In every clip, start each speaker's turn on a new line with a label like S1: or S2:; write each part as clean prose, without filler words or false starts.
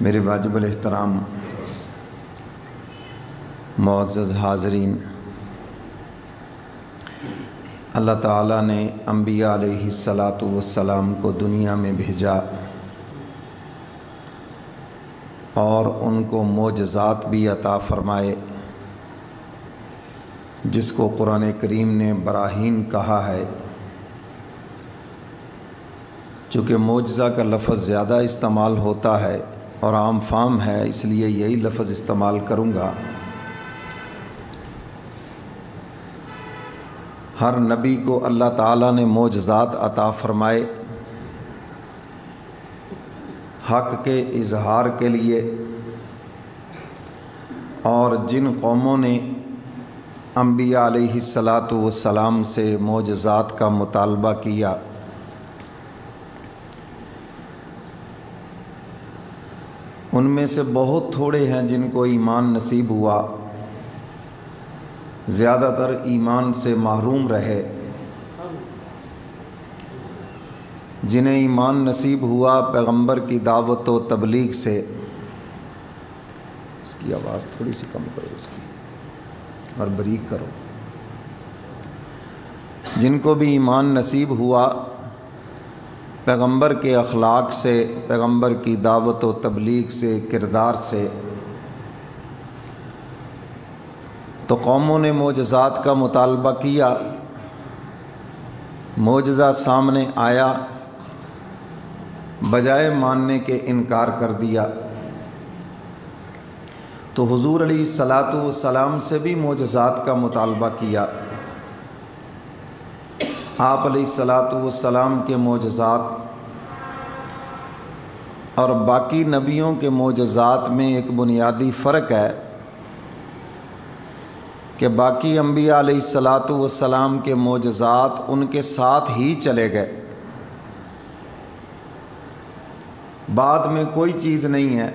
S1: میرے واجب الاحترام معزز حاضرین، اللہ تعالیٰ نے انبیاء علیہ الصلاۃ والسلام کو دنیا میں بھیجا اور ان کو معجزات بھی عطا فرمائے، جس کو قرآن کریم نے براہین کہا ہے۔ چونکہ معجزہ کا لفظ زیادہ استعمال ہوتا ہے اور عام فام ہے، اس لیے یہی لفظ استعمال کروں گا۔ ہر نبی کو اللہ تعالیٰ نے معجزات عطا فرمائے حق کے اظہار کے لیے، اور جن قوموں نے انبیاء علیہ الصلاۃ والسلام سے معجزات کا مطالبہ کیا، ان میں سے بہت تھوڑے ہیں جن کو ایمان نصیب ہوا، زیادہ تر ایمان سے محروم رہے۔ جنہیں ایمان نصیب ہوا پیغمبر کی دعوت و تبلیغ سے، اس کی آواز تھوڑی سی کم کرو اس کی اور بریک کرو، جن کو بھی ایمان نصیب ہوا پیغمبر کے اخلاق سے، پیغمبر کی دعوت و تبلیغ سے، کردار سے، تو قوموں نے معجزات کا مطالبہ کیا۔ معجزہ سامنے آیا، بجائے ماننے کے انکار کر دیا۔ تو حضور علیہ الصلاۃ والسلام سے بھی معجزات کا مطالبہ کیا۔ آپ علیہ الصلاۃ والسلام کے معجزات اور باقی نبیوں کے معجزات میں ایک بنیادی فرق ہے کہ باقی انبیاء علیہ الصلاۃ والسلام کے معجزات ان کے ساتھ ہی چلے گئے، بعد میں کوئی چیز نہیں ہے،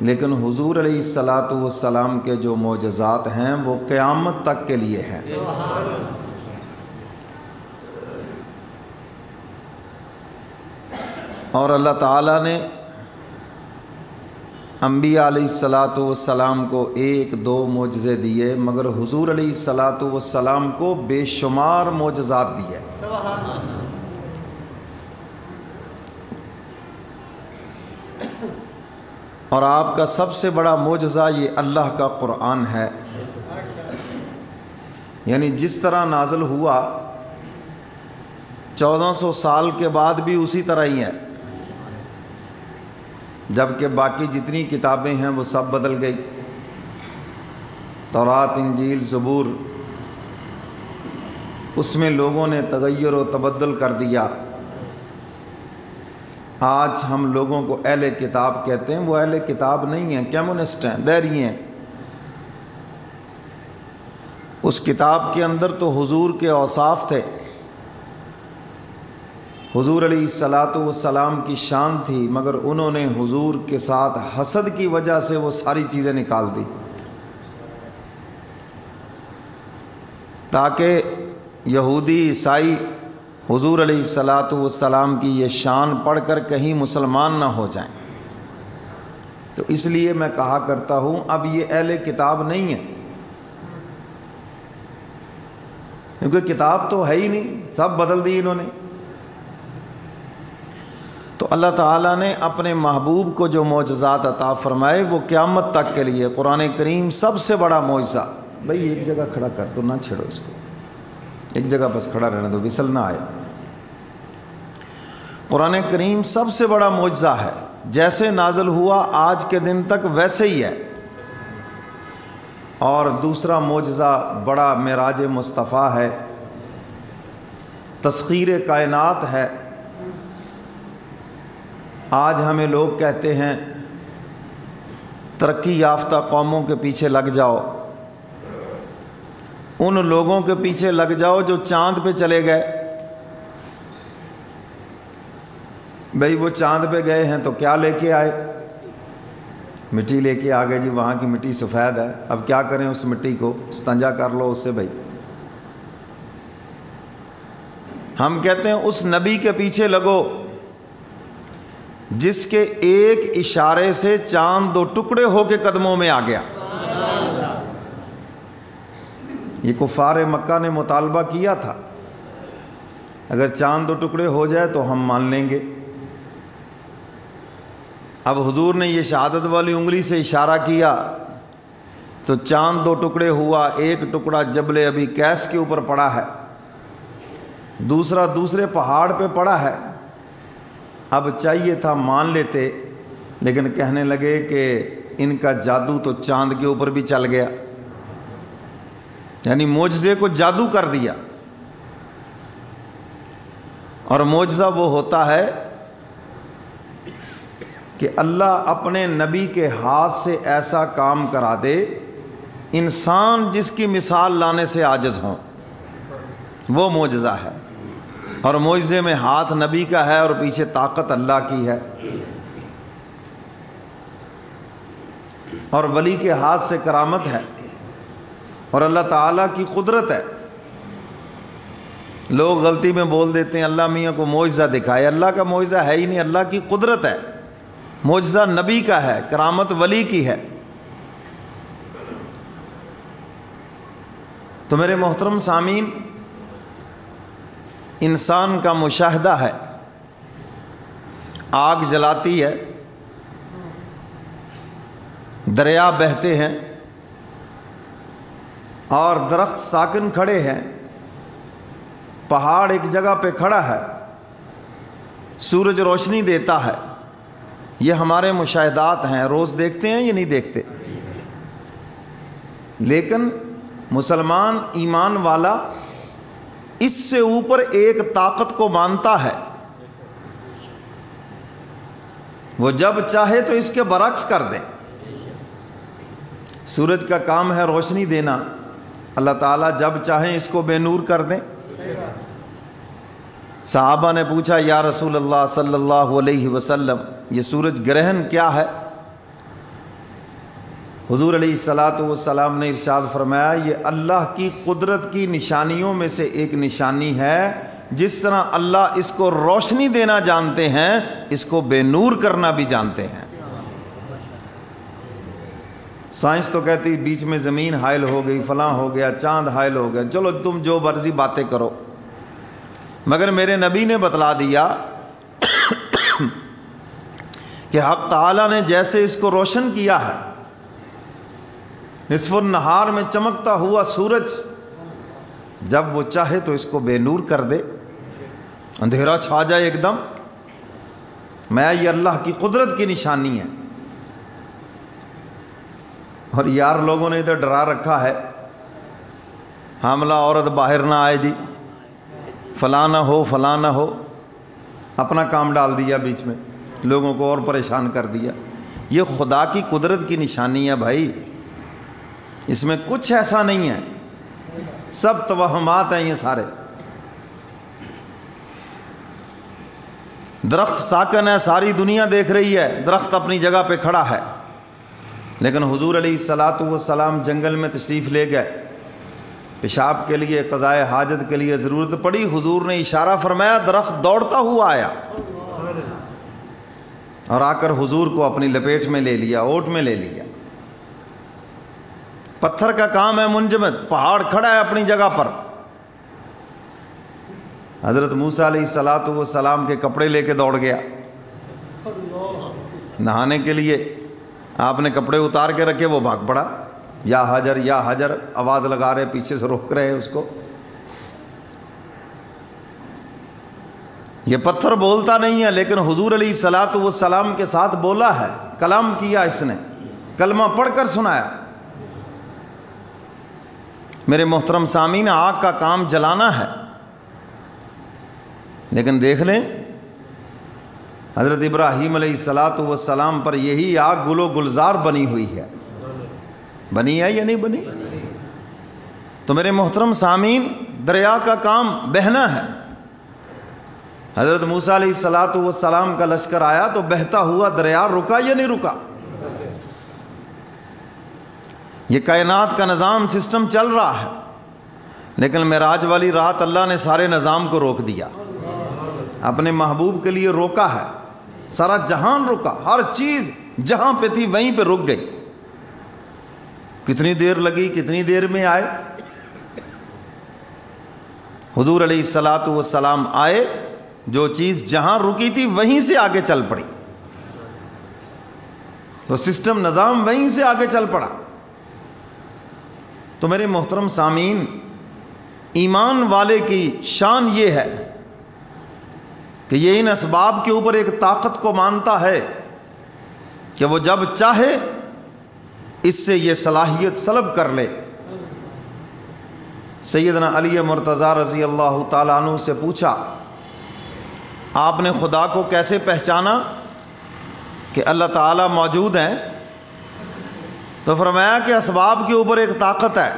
S1: لیکن حضور علیہ الصلاۃ والسلام کے جو معجزات ہیں وہ قیامت تک کے لیے ہیں۔ اور اللہ تعالیٰ نے انبیاء علیہ الصلاۃ والسلام کو ایک دو معجزے دیے، مگر حضور علیہ الصلاۃ والسلام کو بے شمار معجزات دیے۔ اور آپ کا سب سے بڑا معجزہ یہ اللہ کا قرآن ہے، یعنی جس طرح نازل ہوا 1400 سال کے بعد بھی اسی طرح ہی ہے، جبکہ باقی جتنی کتابیں ہیں وہ سب بدل گئی، تورات، انجیل، زبور، اس میں لوگوں نے تغیر و تبدل کر دیا۔ آج ہم لوگوں کو اہل کتاب کہتے ہیں، وہ اہل کتاب نہیں ہیں، کمیونسٹ ہیں، دیری ہیں۔ اس کتاب کے اندر تو حضور کے اوصاف تھے، حضور علیہ الصلاۃ والسلام کی شان تھی، مگر انہوں نے حضور کے ساتھ حسد کی وجہ سے وہ ساری چیزیں نکال دی، تاکہ یہودی عیسائی حضور علیہ الصلاۃ والسلام کی یہ شان پڑھ کر کہیں مسلمان نہ ہو جائیں۔ تو اس لیے میں کہا کرتا ہوں اب یہ اہل کتاب نہیں ہے، کیونکہ کتاب تو ہے ہی نہیں، سب بدل دی انہوں نے۔ تو اللہ تعالیٰ نے اپنے محبوب کو جو معجزات عطا فرمائے وہ قیامت تک کے لیے۔ قرآن کریم سب سے بڑا معجزہ، بھائی ایک جگہ کھڑا کر دو، نہ چھڑو اس کو، ایک جگہ بس کھڑا رہنے دو، وصل نہ آئے۔ قرآن کریم سب سے بڑا معجزہ ہے، جیسے نازل ہوا آج کے دن تک ویسے ہی ہے۔ اور دوسرا معجزہ بڑا معراج مصطفیٰ ہے، تسخیر کائنات ہے۔ آج ہمیں لوگ کہتے ہیں ترقی یافتہ قوموں کے پیچھے لگ جاؤ، ان لوگوں کے پیچھے لگ جاؤ جو چاند پہ چلے گئے۔ بھئی وہ چاند پہ گئے ہیں تو کیا لے کے آئے؟ مٹی لے کے آ گئے، جی وہاں کی مٹی سفید ہے، اب کیا کریں اس مٹی کو؟ استنجا کر لو اس سے۔ بھائی ہم کہتے ہیں اس نبی کے پیچھے لگو جس کے ایک اشارے سے چاند 2 ٹکڑے ہو کے قدموں میں آ گیا۔ یہ کفار مکہ نے مطالبہ کیا تھا، اگر چاند 2 ٹکڑے ہو جائے تو ہم مان لیں گے۔ اب حضور نے یہ شہادت والی انگلی سے اشارہ کیا تو چاند 2 ٹکڑے ہوا، ایک ٹکڑا جبل ابی قیس کے اوپر پڑا ہے، دوسرا دوسرے پہاڑ پہ پڑا ہے۔ اب چاہیے تھا مان لیتے، لیکن کہنے لگے کہ ان کا جادو تو چاند کے اوپر بھی چل گیا، یعنی معجزے کو جادو کر دیا۔ اور معجزہ وہ ہوتا ہے کہ اللہ اپنے نبی کے ہاتھ سے ایسا کام کرا دے انسان جس کی مثال لانے سے عاجز ہوں، وہ معجزہ ہے۔ اور معجزے میں ہاتھ نبی کا ہے اور پیچھے طاقت اللہ کی ہے، اور ولی کے ہاتھ سے کرامت ہے اور اللہ تعالیٰ کی قدرت ہے۔ لوگ غلطی میں بول دیتے ہیں اللہ میاں کو معجزہ دکھائے، اللہ کا معجزہ ہے ہی نہیں، اللہ کی قدرت ہے۔ معجزہ نبی کا ہے، کرامت ولی کی ہے۔ تو میرے محترم سامعین، انسان کا مشاہدہ ہے، آگ جلاتی ہے، دریا بہتے ہیں اور درخت ساکن کھڑے ہیں، پہاڑ ایک جگہ پہ کھڑا ہے، سورج روشنی دیتا ہے۔ یہ ہمارے مشاہدات ہیں، روز دیکھتے ہیں یا نہیں دیکھتے؟ لیکن مسلمان ایمان والا اس سے اوپر ایک طاقت کو مانتا ہے، وہ جب چاہے تو اس کے برعکس کر دے۔ سورج کا کام ہے روشنی دینا، اللہ تعالیٰ جب چاہیں اس کو بے نور کر دیں۔ صحابہ نے پوچھا یا رسول اللہ صلی اللہ علیہ وسلم یہ سورج گرہن کیا ہے؟ حضور علیہ الصلاۃ والسلام نے ارشاد فرمایا یہ اللہ کی قدرت کی نشانیوں میں سے ایک نشانی ہے، جس طرح اللہ اس کو روشنی دینا جانتے ہیں اس کو بے نور کرنا بھی جانتے ہیں۔ سائنس تو کہتی بیچ میں زمین حائل ہو گئی، فلاں ہو گیا، چاند حائل ہو گیا، چلو تم جو مرضی باتیں کرو، مگر میرے نبی نے بتلا دیا کہ حق تعالیٰ نے جیسے اس کو روشن کیا ہے، نصف النہار میں چمکتا ہوا سورج جب وہ چاہے تو اس کو بے نور کر دے، اندھیرا چھا جائے ایک دم، میں یہ اللہ کی قدرت کی نشانی ہے۔ اور یار لوگوں نے ادھر ڈرا رکھا ہے حاملہ عورت باہر نہ آئے جی، فلاں نہ ہو فلاں نہ ہو، اپنا کام ڈال دیا بیچ میں، لوگوں کو اور پریشان کر دیا۔ یہ خدا کی قدرت کی نشانی ہے بھائی، اس میں کچھ ایسا نہیں ہے، سب توہمات ہیں یہ سارے۔ درخت ساکن ہے، ساری دنیا دیکھ رہی ہے، درخت اپنی جگہ پہ کھڑا ہے، لیکن حضور علیہ الصلاۃ والسلام جنگل میں تشریف لے گئے، پیشاب کے لیے، قضائے حاجت کے لیے ضرورت پڑی، حضور نے اشارہ فرمایا، درخت دوڑتا ہوا آیا اور آ کر حضور کو اپنی لپیٹ میں لے لیا، اوٹ میں لے لیا۔ پتھر کا کام ہے منجمد، پہاڑ کھڑا ہے اپنی جگہ پر، حضرت موسیٰ علیہ الصلاۃ والسلام کے کپڑے لے کے دوڑ گیا نہانے کے لیے، آپ نے کپڑے اتار کے رکھے، وہ بھاگ پڑا، یا حجر یا حجر، آواز لگا رہے، پیچھے سے روک رہے اس کو۔ یہ پتھر بولتا نہیں ہے، لیکن حضور علیہ الصلاۃ والسلام کے ساتھ بولا ہے، کلام کیا، اس نے کلمہ پڑھ کر سنایا۔ میرے محترم سامعین، آگ کا کام جلانا ہے، لیکن دیکھ لیں حضرت ابراہیم علیہ الصلاۃ والسلام پر یہی آگ گل و گلزار بنی ہوئی ہے، بنی ہے یا نہیں بنی؟ تو میرے محترم سامعین، دریا کا کام بہنا ہے۔ حضرت موسیٰ علیہ الصلاۃ والسلام کا لشکر آیا تو بہتا ہوا دریا رکا یا نہیں رکا؟ یہ کائنات کا نظام سسٹم چل رہا ہے، لیکن معراج والی رات اللہ نے سارے نظام کو روک دیا، اپنے محبوب کے لیے روکا ہے۔ سارا جہان رکا، ہر چیز جہاں پہ تھی وہیں پہ رک گئی. کتنی دیر لگی، کتنی دیر میں آئے؟ حضور علیہ الصلاۃ والسلام آئے، جو چیز جہاں رکی تھی وہیں سے آگے چل پڑی، تو سسٹم نظام وہیں سے آگے چل پڑا. تو میرے محترم سامعین، ایمان والے کی شان یہ ہے کہ یہ ان اسباب کے اوپر ایک طاقت کو مانتا ہے کہ وہ جب چاہے اس سے یہ صلاحیت سلب کر لے. سیدنا علی مرتضیٰ رضی اللہ تعالیٰ عنہ سے پوچھا، آپ نے خدا کو کیسے پہچانا کہ اللہ تعالیٰ موجود ہیں؟ تو فرمایا کہ اسباب کے اوپر ایک طاقت ہے،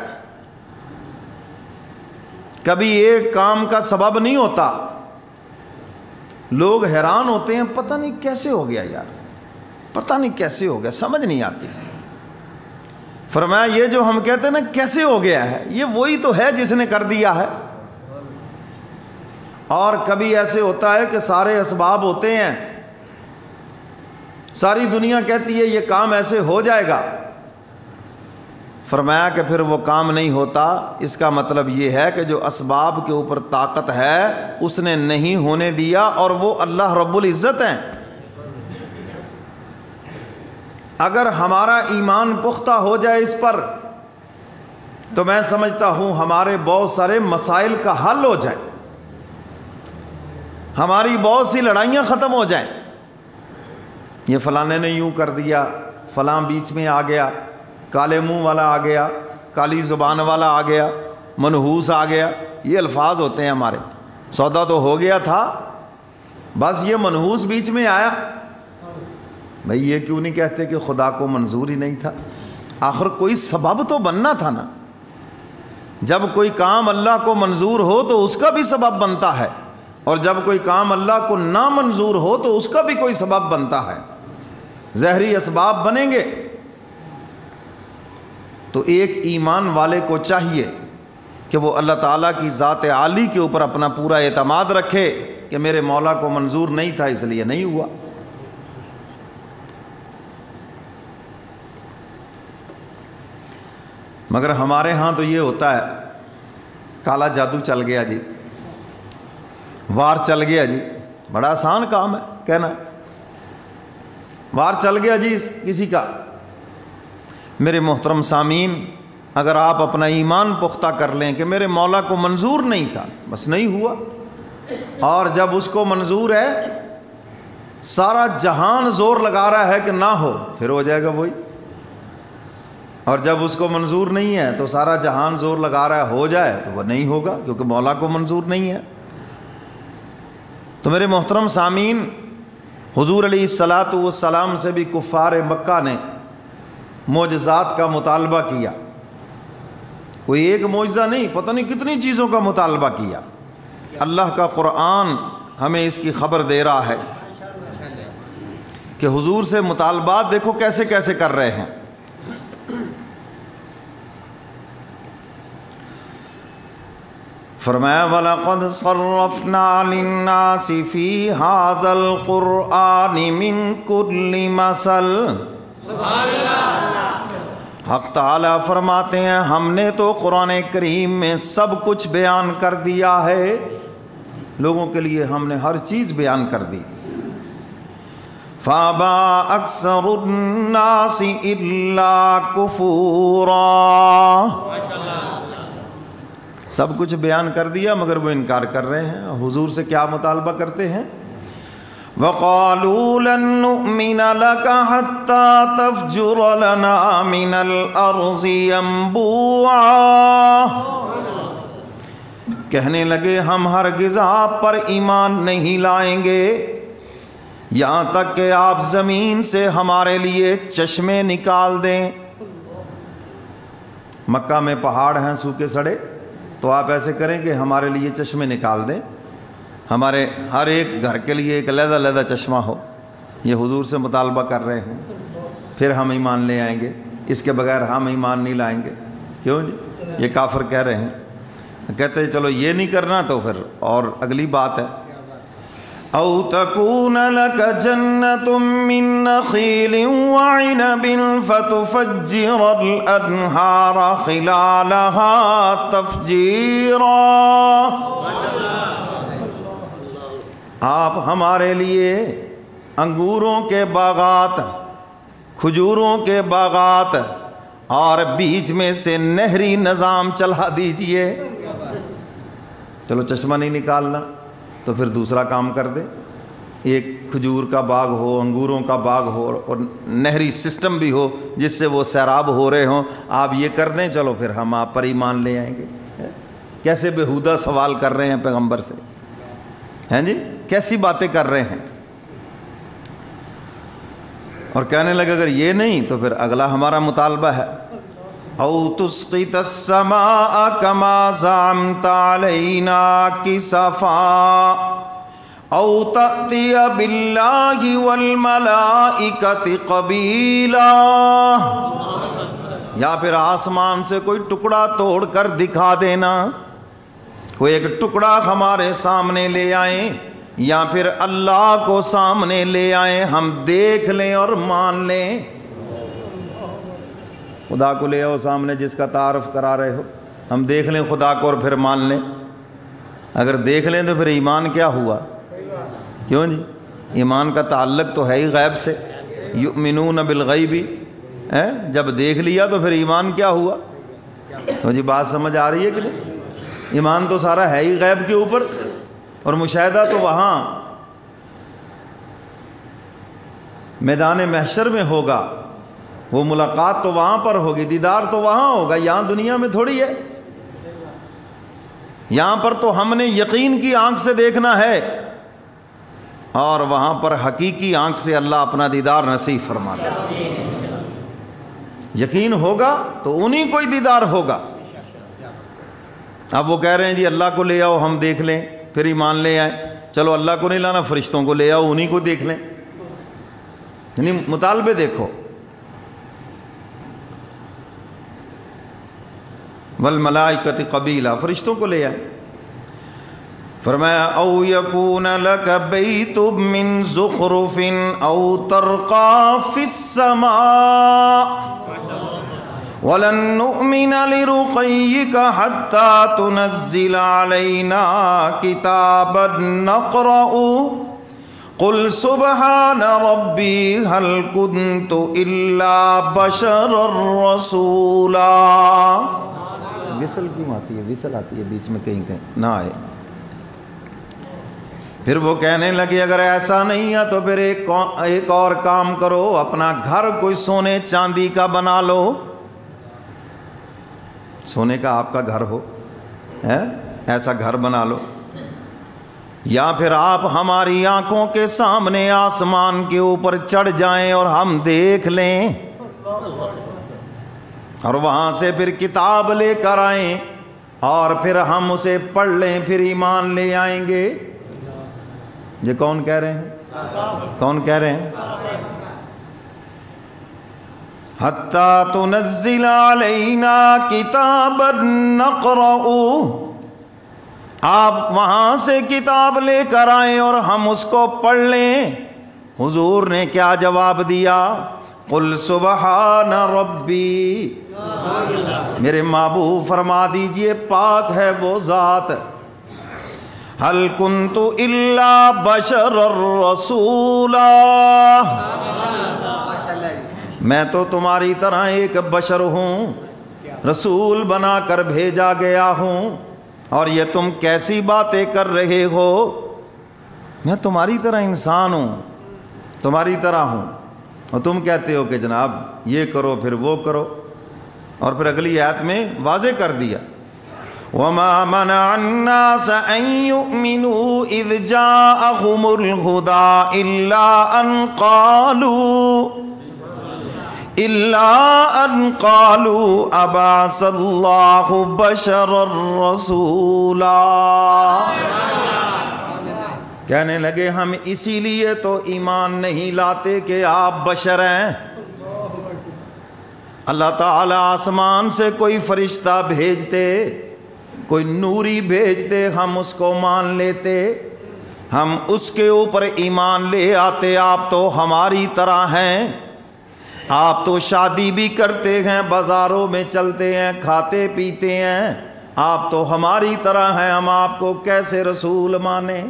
S1: کبھی ایک کام کا سبب نہیں ہوتا، لوگ حیران ہوتے ہیں پتہ نہیں کیسے ہو گیا یار، پتہ نہیں کیسے ہو گیا، سمجھ نہیں آتی. فرمایا یہ جو ہم کہتے ہیں نا کیسے ہو گیا ہے، یہ وہی تو ہے جس نے کر دیا ہے. اور کبھی ایسے ہوتا ہے کہ سارے اسباب ہوتے ہیں، ساری دنیا کہتی ہے یہ کام ایسے ہو جائے گا، فرمایا کہ پھر وہ کام نہیں ہوتا. اس کا مطلب یہ ہے کہ جو اسباب کے اوپر طاقت ہے اس نے نہیں ہونے دیا، اور وہ اللہ رب العزت ہیں. اگر ہمارا ایمان پختہ ہو جائے اس پر تو میں سمجھتا ہوں ہمارے بہت سارے مسائل کا حل ہو جائے، ہماری بہت سی لڑائیاں ختم ہو جائیں. یہ فلانے نے یوں کر دیا، فلاں بیچ میں آ گیا، کالے منہ والا آ گیا، کالی زبان والا آ گیا، منحوس آ گیا، یہ الفاظ ہوتے ہیں ہمارے. سودا تو ہو گیا تھا، بس یہ منحوس بیچ میں آیا. بھئی یہ کیوں نہیں کہتے کہ خدا کو منظور ہی نہیں تھا؟ آخر کوئی سبب تو بننا تھا نا. جب کوئی کام اللہ کو منظور ہو تو اس کا بھی سبب بنتا ہے، اور جب کوئی کام اللہ کو نامنظور ہو تو اس کا بھی کوئی سبب بنتا ہے. ظاہری اسباب بنیں گے. تو ایک ایمان والے کو چاہیے کہ وہ اللہ تعالیٰ کی ذات عالی کے اوپر اپنا پورا اعتماد رکھے کہ میرے مولا کو منظور نہیں تھا اس لیے نہیں ہوا. مگر ہمارے ہاں تو یہ ہوتا ہے، کالا جادو چل گیا جی، وار چل گیا جی. بڑا آسان کام ہے کہنا، وار چل گیا جی کسی کا. میرے محترم سامعین، اگر آپ اپنا ایمان پختہ کر لیں کہ میرے مولا کو منظور نہیں تھا، بس نہیں ہوا، اور جب اس کو منظور ہے سارا جہان زور لگا رہا ہے کہ نہ ہو، پھر ہو جائے گا وہی. اور جب اس کو منظور نہیں ہے تو سارا جہان زور لگا رہا ہے ہو جائے تو وہ نہیں ہوگا، کیونکہ مولا کو منظور نہیں ہے. تو میرے محترم سامعین، حضور علیہ الصلاۃ والسلام سے بھی کفار مکہ نے معجزات کا مطالبہ کیا. کوئی ایک معجزہ نہیں، پتہ نہیں کتنی چیزوں کا مطالبہ کیا. اللہ کا قرآن ہمیں اس کی خبر دے رہا ہے کہ حضور سے مطالبات دیکھو کیسے کیسے کر رہے ہیں. فرمایا وَلَقَدْ صَرَّفْنَا لِلنَّاسِ فِي هَذَا الْقُرْآنِ مِنْ كُلِّ مَثَلٍ. حق تعالیٰ فرماتے ہیں ہم نے تو قرآن کریم میں سب کچھ بیان کر دیا ہے، لوگوں کے لیے ہم نے ہر چیز بیان کر دی. فَأَبَى أَكْثَرُ النَّاسِ إِلَّا كُفُورًا. سب کچھ بیان کر دیا مگر وہ انکار کر رہے ہیں. حضور سے کیا مطالبہ کرتے ہیں؟ وَقَالُوا لَن نُؤْمِنَ لَكَ حَتَّى تَفْجُرَ لَنَا مِنَ الْأَرْضِ يَنبُوعًا. کہنے لگے ہم ہرگز آپ پر ایمان نہیں لائیں گے یہاں تک کہ آپ زمین سے ہمارے لیے چشمے نکال دیں. مکہ میں پہاڑ ہیں سوکھے سڑے، تو آپ ایسے کریں کہ ہمارے لیے چشمے نکال دیں، ہمارے ہر ایک گھر کے لیے ایک علیحدہ علیحدہ چشمہ ہو. یہ حضور سے مطالبہ کر رہے ہیں، پھر ہم ایمان لے آئیں گے، اس کے بغیر ہم ایمان نہیں لائیں گے. کیوں جی؟ یہ کافر کہہ رہے ہیں. کہتے ہیں چلو یہ نہیں کرنا تو پھر اور اگلی بات ہے. او تکون لک جنت من نخیل وعنب فتفجر الانہار خلالها تفجیرا. آپ ہمارے لیے انگوروں کے باغات، کھجوروں کے باغات اور بیچ میں سے نہری نظام چلا دیجئے. چلو چشمہ نہیں نکالنا تو پھر دوسرا کام کر دے، ایک کھجور کا باغ ہو، انگوروں کا باغ ہو اور نہری سسٹم بھی ہو جس سے وہ سیراب ہو رہے ہوں. آپ یہ کر دیں، چلو پھر ہم آپ پر ایمان لے آئیں گے. کیسے بےہودہ سوال کر رہے ہیں پیغمبر سے، ہیں جی، کیسی باتیں کر رہے ہیں. اور کہنے لگے اگر یہ نہیں تو پھر اگلا ہمارا مطالبہ ہے، او تسقط السماء كما زعمت علينا كسفا او تأتي بالله والملائكة قبيلا. یا پھر آسمان سے کوئی ٹکڑا توڑ کر دکھا دینا، کوئی ایک ٹکڑا ہمارے سامنے لے آئیں، یا پھر اللہ کو سامنے لے آئیں، ہم دیکھ لیں اور مان لیں. خدا کو لے آؤ سامنے جس کا تعارف کرا رہے ہو، ہم دیکھ لیں خدا کو اور پھر مان لیں. اگر دیکھ لیں تو پھر ایمان کیا ہوا؟ کیوں جی؟ ایمان کا تعلق تو ہے ہی غیب سے، یؤمنون بالغیب. جب دیکھ لیا تو پھر ایمان کیا ہوا؟ تو جی بات سمجھ آ رہی ہے کہ نہیں؟ ایمان تو سارا ہے ہی غیب کے اوپر، اور مشاہدہ تو وہاں میدان محشر میں ہوگا، وہ ملاقات تو وہاں پر ہوگی، دیدار تو وہاں ہوگا، یہاں دنیا میں تھوڑی ہے. یہاں پر تو ہم نے یقین کی آنکھ سے دیکھنا ہے، اور وہاں پر حقیقی آنکھ سے اللہ اپنا دیدار نصیب فرما دے. یقین ہوگا تو انہی کو ہی دیدار ہوگا. اب وہ کہہ رہے ہیں جی اللہ کو لے آؤ ہم دیکھ لیں پھر ایمان لے آئیں. چلو اللہ کو نہیں لانا، فرشتوں کو لے آؤ انہی کو دیکھ لیں. یعنی مطالبے دیکھو. والملائکۃ قبیلا، فرشتوں کو لے آئے. فرمایا او یکون لک بیت من زخرف او ترقى فی السماء ولن نؤمن لرقیک حتی تنزل علینا کتابا نقرأ قل سبحان ربی هل كنت الا بشرا رسولا. وصل کیوں آتی ہے؟ وصل آتی ہے بیچ میں کہیں کہیں نہ آئے. پھر وہ کہنے لگے اگر ایسا نہیں ہے تو پھر ایک اور کام کرو، اپنا گھر کوئی سونے چاندی کا بنا لو. سونے کا آپ کا گھر ہو، ایسا گھر بنا لو، یا پھر آپ ہماری آنکھوں کے سامنے آسمان کے اوپر چڑھ جائیں اور ہم دیکھ لیں، اور وہاں سے پھر کتاب لے کر آئیں اور پھر ہم اسے پڑھ لیں، پھر ایمان لے آئیں گے. یہ کون کہہ رہے ہیں؟ کون کہہ رہے ہیں؟ حتی تنزل علینا کتابا نقرأ، آپ وہاں سے کتاب لے کر آئیں اور ہم اس کو پڑھ لیں. حضور نے کیا جواب دیا؟ قل سبحان ربی، میرے محبوب فرما دیجئے پاک ہے وہ ذات، هل كنت الا بشرا رسولا، میں تو تمہاری طرح ایک بشر ہوں، رسول بنا کر بھیجا گیا ہوں. اور یہ تم کیسی باتیں کر رہے ہو؟ میں تمہاری طرح انسان ہوں، تمہاری طرح ہوں، اور تم کہتے ہو کہ جناب یہ کرو پھر وہ کرو. اور پھر اگلی آیت میں واضح کر دیا وَمَا مَنَعَ النَّاسَ أَن يُؤْمِنُوا إِذْ جَاءَهُمُ الْهُدَىٰ إِلَّا أَن قَالُوا أَبَعَثَ اللَّهُ بَشَرًا رَّسُولًا. کہنے لگے ہم اسی لیے تو ایمان نہیں لاتے کہ آپ بشر ہیں. اللہ تعالیٰ آسمان سے کوئی فرشتہ بھیجتے، کوئی نوری بھیجتے، ہم اس کو مان لیتے. ہم اس کے اوپر ایمان لے آتے، آپ تو ہماری طرح ہیں، آپ تو شادی بھی کرتے ہیں، بازاروں میں چلتے ہیں، کھاتے پیتے ہیں، آپ تو ہماری طرح ہیں، ہم آپ کو کیسے رسول مانیں؟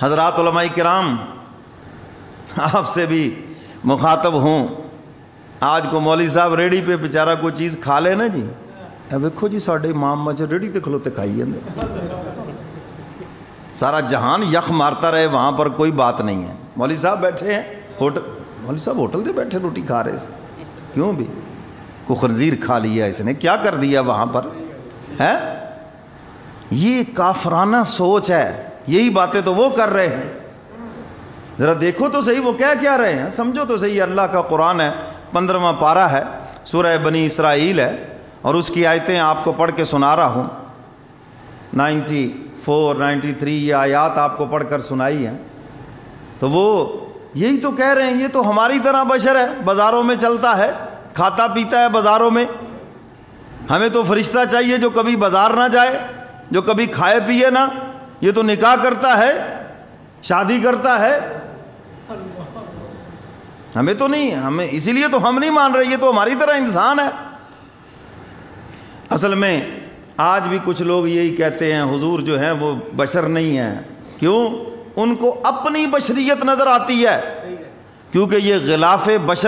S1: حضرات علماء کرام، آپ سے بھی مخاطب ہوں، آج کو مولوی صاحب ریڑھی پہ بیچارہ کوئی چیز کھا لے نا جی، ویکھو جی ساڈے امام مسجد ریڑھی تے کھلوتے کھائی جاندے، سارا جہان یخ مارتا رہے، وہاں پر کوئی بات نہیں ہے۔ مولوی صاحب بیٹھے ہیں ہوٹل، مولوی صاحب ہوٹل دے بیٹھے روٹی کھا رہے سے، کیوں بھی کو خنزیر کھا لیا اس نے، کیا کر دیا وہاں پر ہے؟ یہ کافرانہ سوچ ہے، یہی باتیں تو وہ کر رہے ہیں۔ ذرا دیکھو تو صحیح وہ کیا رہے ہیں، سمجھو تو صحیح۔ اللہ کا قرآن ہے، 15واں پارہ ہے، سورہ بنی اسرائیل ہے، اور اس کی آیتیں آپ کو پڑھ کے سنا رہا ہوں، 94 93 یہ آیات آپ کو پڑھ کر سنائی ہیں۔ تو وہ یہی تو کہہ رہے ہیں، یہ تو ہماری طرح بشر ہے، بازاروں میں چلتا ہے، کھاتا پیتا ہے بازاروں میں، ہمیں تو فرشتہ چاہیے جو کبھی بازار نہ جائے، جو کبھی کھائے پیے نہ، یہ تو نکاح کرتا ہے، شادی کرتا ہے، ہمیں تو نہیں، ہمیں اسی لیے تو ہم نہیں مان رہے، یہ تو ہماری طرح انسان ہے۔ اصل میں آج بھی کچھ لوگ یہی کہتے ہیں حضور جو ہیں وہ بشر نہیں ہیں، کیوں؟ ان کو اپنی بشریت نظر آتی ہے، کیونکہ یہ غلاف بشر